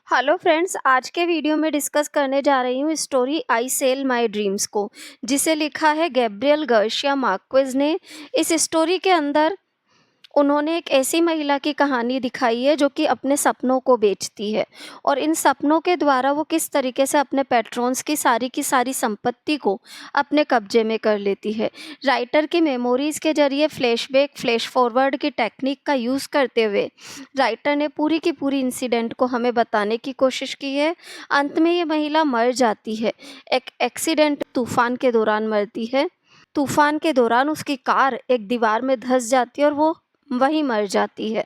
Hello friends, आज के video में डिस्कस करने जा रही हूँ story I sell my dreams को, जिसे लिखा है गैब्रियल गार्सिया मार्क्वेज ने। इस स्टोरी के अंदर उन्होंने एक ऐसी महिला की कहानी दिखाई है जो कि अपने सपनों को बेचती है और इन सपनों के द्वारा वो किस तरीके से अपने पैट्रॉन्स की सारी संपत्ति को अपने कब्जे में कर लेती है। राइटर की मेमोरीज के जरिए फ्लैशबैक फ्लैश फॉरवर्ड की टेक्निक का यूज़ करते हुए राइटर ने पूरी की पूरी इंसिडेंट को हमें बताने की कोशिश की है। अंत में ये महिला मर जाती है, एक एक्सीडेंट तूफान के दौरान मरती है। तूफान के दौरान उसकी कार एक दीवार में धंस जाती है और वो वहीं मर जाती है।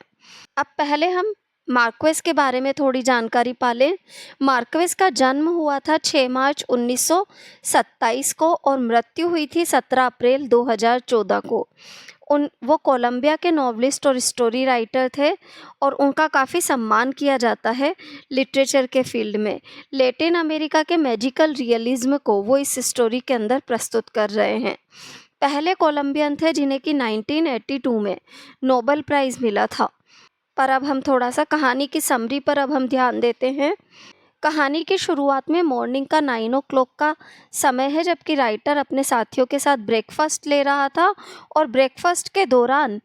अब पहले हम मार्क्वेज के बारे में थोड़ी जानकारी पा लें। मार्क्वेज का जन्म हुआ था 6 मार्च 1927 को और मृत्यु हुई थी 17 अप्रैल 2014 को। वो कोलंबिया के नॉवलिस्ट और स्टोरी राइटर थे और उनका काफ़ी सम्मान किया जाता है लिटरेचर के फील्ड में। लैटिन अमेरिका के मैजिकल रियलिज्म को वो इस स्टोरी के अंदर प्रस्तुत कर रहे हैं। पहले कोलंबियन थे जिन्हें कि 1982 में नोबेल प्राइज़ मिला था। पर अब हम थोड़ा सा कहानी की समरी पर अब हम ध्यान देते हैं। कहानी की शुरुआत में मॉर्निंग का 9 o'clock का समय है, जबकि राइटर अपने साथियों के साथ ब्रेकफास्ट ले रहा था और ब्रेकफास्ट के दौरान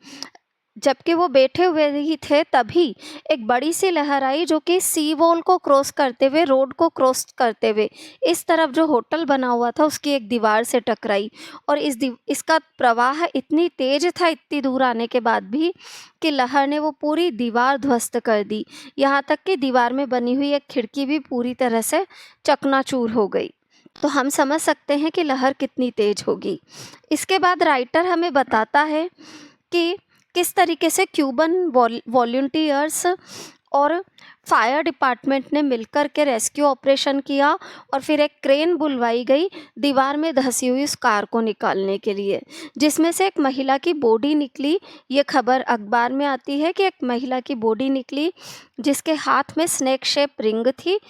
जबकि वो बैठे हुए ही थे तभी एक बड़ी सी लहर आई जो कि सी वॉल को क्रॉस करते हुए, रोड को क्रॉस करते हुए इस तरफ जो होटल बना हुआ था उसकी एक दीवार से टकराई और इसका प्रवाह इतनी तेज था इतनी दूर आने के बाद भी कि लहर ने वो पूरी दीवार ध्वस्त कर दी। यहाँ तक कि दीवार में बनी हुई एक खिड़की भी पूरी तरह से चकनाचूर हो गई। तो हम समझ सकते हैं कि लहर कितनी तेज होगी। इसके बाद राइटर हमें बताता है कि किस तरीके से क्यूबन वॉलंटियर्स और फायर डिपार्टमेंट ने मिलकर के रेस्क्यू ऑपरेशन किया और फिर एक क्रेन बुलवाई गई दीवार में धंसी हुई उस कार को निकालने के लिए, जिसमें से एक महिला की बॉडी निकली। ये खबर अखबार में आती है कि एक महिला की बॉडी निकली जिसके हाथ में स्नेक शेप रिंग थी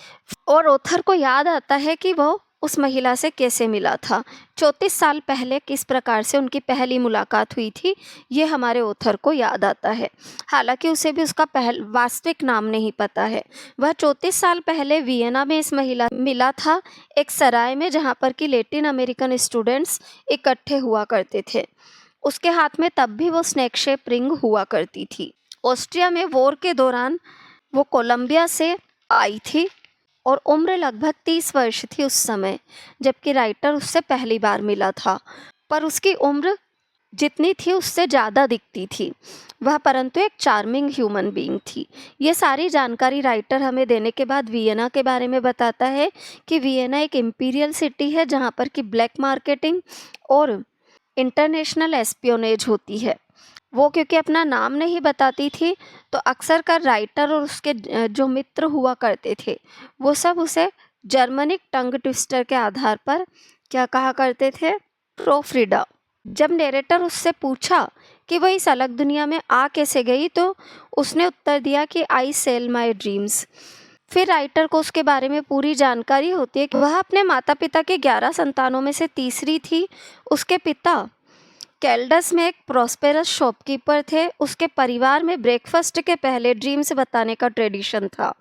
और ऑथर को याद आता है कि वो उस महिला से कैसे मिला था। 34 साल पहले किस प्रकार से उनकी पहली मुलाकात हुई थी, ये हमारे ऑथर को याद आता है। हालांकि उसे भी उसका वास्तविक नाम नहीं पता है। वह 34 साल पहले वियना में इस महिला मिला था, एक सराय में जहाँ पर कि लैटिन अमेरिकन स्टूडेंट्स इकट्ठे हुआ करते थे। उसके हाथ में तब भी वो स्नेक शेप रिंग हुआ करती थी। ऑस्ट्रिया में वॉर के दौरान वो कोलंबिया से आई थी और उम्र लगभग 30 वर्ष थी उस समय, जबकि राइटर उससे पहली बार मिला था। पर उसकी उम्र जितनी थी उससे ज़्यादा दिखती थी वह, परंतु एक चार्मिंग ह्यूमन बीइंग थी। ये सारी जानकारी राइटर हमें देने के बाद वियना के बारे में बताता है कि वियना एक इम्पीरियल सिटी है जहाँ पर कि ब्लैक मार्केटिंग और इंटरनेशनल एस्पियोनेज होती है। वो क्योंकि अपना नाम नहीं बताती थी तो अक्सर कर राइटर और उसके जो मित्र हुआ करते थे वो सब उसे जर्मनिक टंग ट्विस्टर के आधार पर क्या कहा करते थे, प्रोफ्रिडा। जब नरेटर उससे पूछा कि वह इस अलग दुनिया में आ कैसे गई तो उसने उत्तर दिया कि आई सेल माय ड्रीम्स। फिर राइटर को उसके बारे में पूरी जानकारी होती है कि वह अपने माता पिता के 11 संतानों में से तीसरी थी। उसके पिता कैल्डस में एक प्रॉस्पेरस शॉपकीपर थे। उसके परिवार में ब्रेकफास्ट के पहले ड्रीम्स बताने का ट्रेडिशन था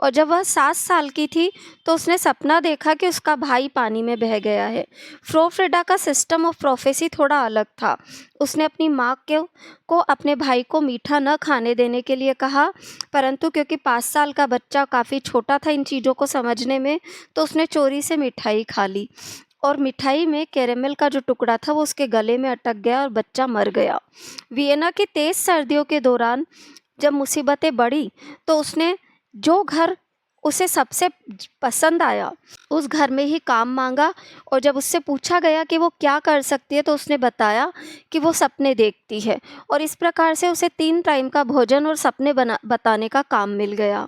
और जब वह 7 साल की थी तो उसने सपना देखा कि उसका भाई पानी में बह गया है। फ्रोफ्रिडा का सिस्टम ऑफ प्रोफेसी थोड़ा अलग था। उसने अपनी माँ को अपने भाई को मीठा न खाने देने के लिए कहा, परंतु क्योंकि 5 साल का बच्चा काफ़ी छोटा था इन चीज़ों को समझने में, तो उसने चोरी से मिठाई खा ली और मिठाई में कैरेमल का जो टुकड़ा था वो उसके गले में अटक गया और बच्चा मर गया। वियना की तेज़ सर्दियों के दौरान जब मुसीबतें बढ़ी तो उसने जो घर उसे सबसे पसंद आया उस घर में ही काम मांगा और जब उससे पूछा गया कि वो क्या कर सकती है तो उसने बताया कि वो सपने देखती है और इस प्रकार से उसे 3 टाइम का भोजन और सपने बताने का काम मिल गया।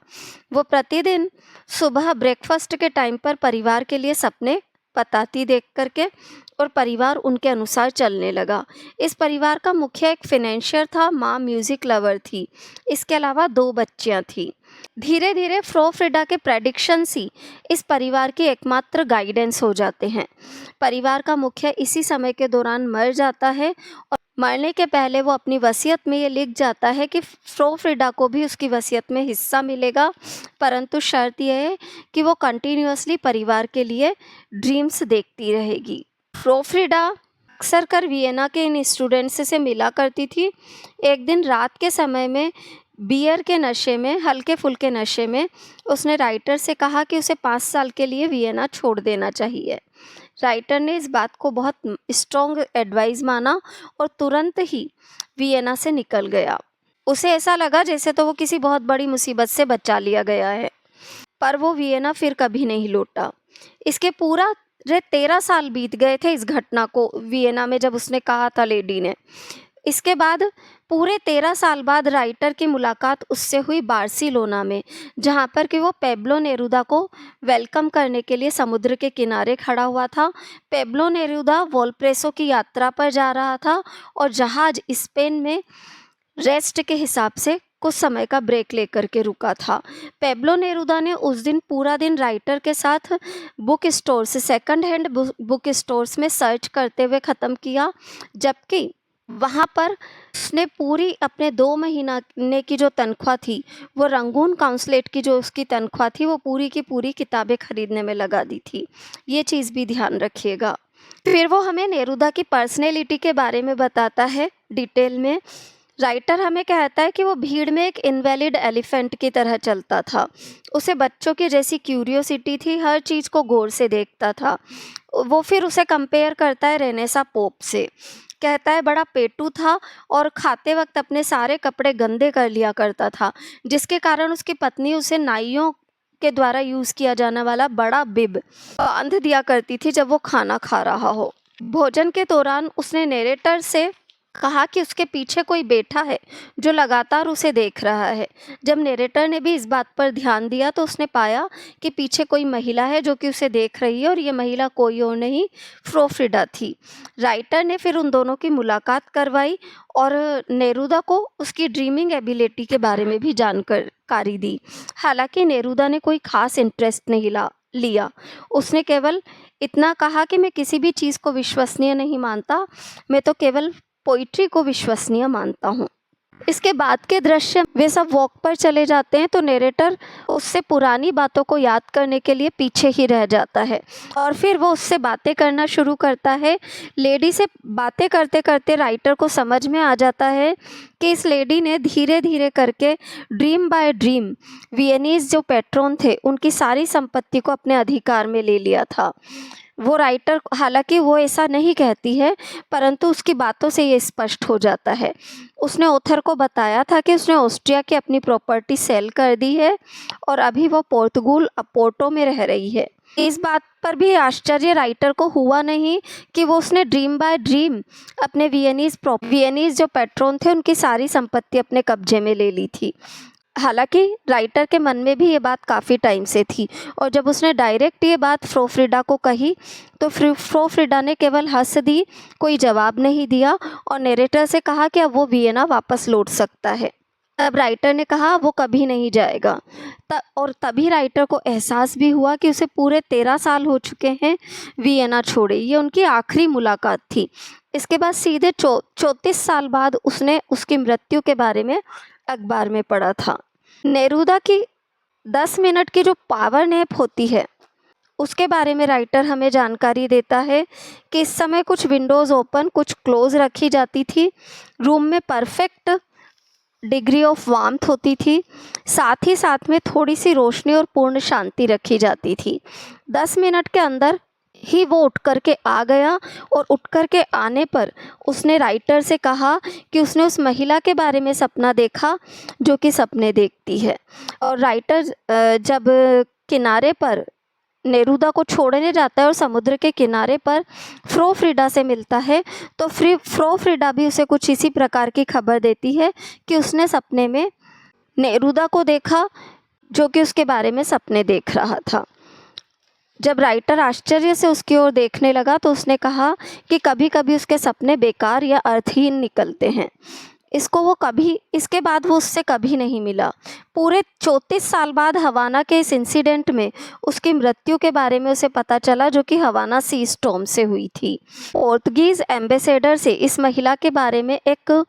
वो प्रतिदिन सुबह ब्रेकफास्ट के टाइम पर परिवार के लिए सपने बताती देख करके और परिवार उनके अनुसार चलने लगा। इस परिवार का मुखिया एक फाइनेंशियर था, माँ म्यूजिक लवर थी। इसके अलावा 2 बच्चियाँ थीं। धीरे धीरे फ्रोफ्रिडा के प्रेडिक्शंस ही इस परिवार की एकमात्र गाइडेंस हो जाते हैं। परिवार का मुखिया इसी समय के दौरान मर जाता है और मरने के पहले वो अपनी वसीयत में ये लिख जाता है कि फ्रोफ्रिडा को भी उसकी वसीयत में हिस्सा मिलेगा, परंतु शर्त यह है कि वो कंटिन्यूअसली परिवार के लिए ड्रीम्स देखती रहेगी। फ्रोफ्रिडा अक्सर कर वियना के इन स्टूडेंट्स से मिला करती थी। एक दिन रात के समय में बियर के नशे में, हल्के फुल्के नशे में, उसने राइटर से कहा कि उसे 5 साल के लिए वियना छोड़ देना चाहिए। राइटर ने इस बात को बहुत स्ट्रॉन्ग एडवाइस माना और तुरंत ही वियना से निकल गया। उसे ऐसा लगा जैसे तो वो किसी बहुत बड़ी मुसीबत से बचा लिया गया है, पर वो वियना फिर कभी नहीं लौटा। इसके पूरा 13 साल बीत गए थे इस घटना को वियना में जब उसने कहा था लेडी ने। इसके बाद पूरे 13 साल बाद राइटर की मुलाकात उससे हुई बार्सिलोना में, जहाँ पर कि वो पेब्लो नेरूदा को वेलकम करने के लिए समुद्र के किनारे खड़ा हुआ था। पेब्लो नेरूदा वोल्प्रेसो की यात्रा पर जा रहा था और जहाज स्पेन में रेस्ट के हिसाब से कुछ समय का ब्रेक लेकर के रुका था। पेब्लो नेरूदा ने उस दिन पूरा दिन राइटर के साथ book stores, second hand book stores में सर्च करते हुए ख़त्म किया, जबकि वहाँ पर उसने पूरी अपने 2 महीने की जो तनख्वाह थी, वो रंगून काउंसलेट की जो उसकी तनख्वाह थी, वो पूरी की पूरी किताबें खरीदने में लगा दी थी। ये चीज़ भी ध्यान रखिएगा। फिर वो हमें नेरूदा की पर्सनैलिटी के बारे में बताता है डिटेल में। राइटर हमें कहता है कि वो भीड़ में एक इनवैलिड एलिफेंट की तरह चलता था। उसे बच्चों की जैसी क्यूरियोसिटी थी, हर चीज़ को गौर से देखता था। वो फिर उसे कंपेयर करता है रेनेसा पोप से। कहता है बड़ा पेटू था और खाते वक्त अपने सारे कपड़े गंदे कर लिया करता था, जिसके कारण उसकी पत्नी उसे नाइयों के द्वारा यूज़ किया जाने वाला बड़ा बिब बांध दिया करती थी जब वो खाना खा रहा हो। भोजन के दौरान उसने नरेटर से कहा कि उसके पीछे कोई बैठा है जो लगातार उसे देख रहा है। जब नरेटर ने भी इस बात पर ध्यान दिया तो उसने पाया कि पीछे कोई महिला है जो कि उसे देख रही है, और ये महिला कोई और नहीं, फ्रोफ्रिडा थी। राइटर ने फिर उन दोनों की मुलाकात करवाई और नेरूदा को उसकी ड्रीमिंग एबिलिटी के बारे में भी जानकारी दी। हालांकि नेरूदा ने कोई खास इंटरेस्ट नहीं लिया। उसने केवल इतना कहा कि मैं किसी भी चीज़ को विश्वसनीय नहीं मानता, मैं तो केवल पोइट्री को विश्वसनीय मानता हूँ। इसके बाद के दृश्य वे सब वॉक पर चले जाते हैं तो नरेटर उससे पुरानी बातों को याद करने के लिए पीछे ही रह जाता है और फिर वो उससे बातें करना शुरू करता है। लेडी से बातें करते करते राइटर को समझ में आ जाता है कि इस लेडी ने धीरे धीरे करके ड्रीम बाय ड्रीम वियनीज जो पैट्रोन थे उनकी सारी संपत्ति को अपने अधिकार में ले लिया था। वो राइटर, हालांकि वो ऐसा नहीं कहती है, परंतु उसकी बातों से ये स्पष्ट हो जाता है। उसने ऑथर को बताया था कि उसने ऑस्ट्रिया की अपनी प्रॉपर्टी सेल कर दी है और अभी वो पोर्तुगल अपोर्टो में रह रही है। इस बात पर भी आश्चर्य राइटर को हुआ नहीं कि वो उसने ड्रीम बाय ड्रीम अपने वियनीज जो पैट्रोन थे उनकी सारी संपत्ति अपने कब्जे में ले ली थी। हालांकि राइटर के मन में भी ये बात काफ़ी टाइम से थी और जब उसने डायरेक्ट ये बात फ्रोफ्रिडा को कही तो फ्रोफ्रिडा ने केवल हंस दी, कोई जवाब नहीं दिया और नरेटर से कहा कि अब वो वियना वापस लौट सकता है। तब राइटर ने कहा वो कभी नहीं जाएगा। और तभी राइटर को एहसास भी हुआ कि उसे पूरे 13 साल हो चुके हैं वियना छोड़े। ये उनकी आखिरी मुलाकात थी। इसके बाद सीधे 34 साल बाद उसने उसकी मृत्यु के बारे में अखबार में पढ़ा था। नेरूदा की 10 मिनट की जो पावर नैप होती है उसके बारे में राइटर हमें जानकारी देता है कि इस समय कुछ विंडोज़ ओपन कुछ क्लोज रखी जाती थी। रूम में परफेक्ट डिग्री ऑफ वार्मथ होती थी, साथ ही साथ में थोड़ी सी रोशनी और पूर्ण शांति रखी जाती थी। 10 मिनट के अंदर ही वो उठ कर के आ गया और उठ कर के आने पर उसने राइटर से कहा कि उसने उस महिला के बारे में सपना देखा जो कि सपने देखती है। और राइटर जब किनारे पर नेरूदा को छोड़ने जाता है और समुद्र के किनारे पर फ्रोफ्रिडा से मिलता है तो फ्रोफ्रिडा भी उसे कुछ इसी प्रकार की खबर देती है कि उसने सपने में नेरूदा को देखा जो कि उसके बारे में सपने देख रहा था। जब राइटर आश्चर्य से उसकी ओर देखने लगा तो उसने कहा कि कभी कभी उसके सपने बेकार या अर्थहीन निकलते हैं। इसको वो कभी इसके बाद वो उससे कभी नहीं मिला। पूरे 34 साल बाद हवाना के इस इंसिडेंट में उसकी मृत्यु के बारे में उसे पता चला, जो कि हवाना सी स्टॉर्म से हुई थी। पोर्तुगीज़ एम्बेसडर से इस महिला के बारे में एक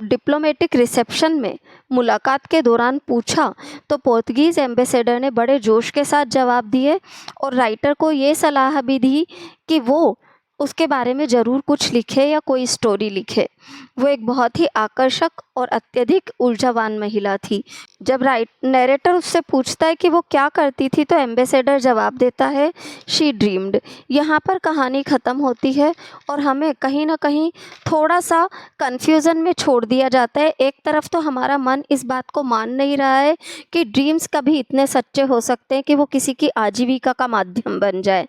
डिप्लोमेटिक रिसेप्शन में मुलाकात के दौरान पूछा तो पोर्तुगीज़ एम्बेसडर ने बड़े जोश के साथ जवाब दिए और राइटर को ये सलाह भी दी कि वो उसके बारे में ज़रूर कुछ लिखे या कोई स्टोरी लिखे। वो एक बहुत ही आकर्षक और अत्यधिक ऊर्जावान महिला थी। जब नैरेटर उससे पूछता है कि वो क्या करती थी, तो एम्बेसडर जवाब देता है, शी ड्रीम्ड। यहाँ पर कहानी ख़त्म होती है और हमें कहीं ना कहीं थोड़ा सा कन्फ्यूज़न में छोड़ दिया जाता है। एक तरफ तो हमारा मन इस बात को मान नहीं रहा है कि ड्रीम्स कभी इतने सच्चे हो सकते हैं कि वो किसी की आजीविका का माध्यम बन जाए।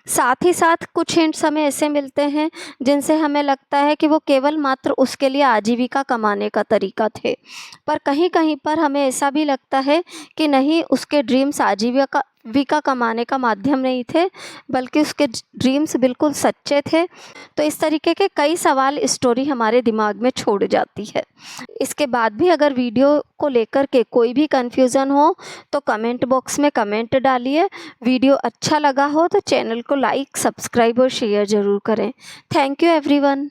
साथ ही साथ कुछ हिंट्स हमें ऐसे मिलते हैं जिनसे हमें लगता है कि वो केवल मात्र उसके लिए आजीविका कमाने का तरीका थे, पर कहीं कहीं पर हमें ऐसा भी लगता है कि नहीं, उसके ड्रीम्स आजीविका कमाने का माध्यम नहीं थे, बल्कि उसके ड्रीम्स बिल्कुल सच्चे थे। तो इस तरीके के कई सवाल स्टोरी हमारे दिमाग में छोड़ जाती है। इसके बाद भी अगर वीडियो को लेकर के कोई भी कन्फ्यूज़न हो तो कमेंट बॉक्स में कमेंट डालिए। वीडियो अच्छा लगा हो तो चैनल को लाइक, सब्सक्राइब और शेयर ज़रूर करें। Thank you everyone.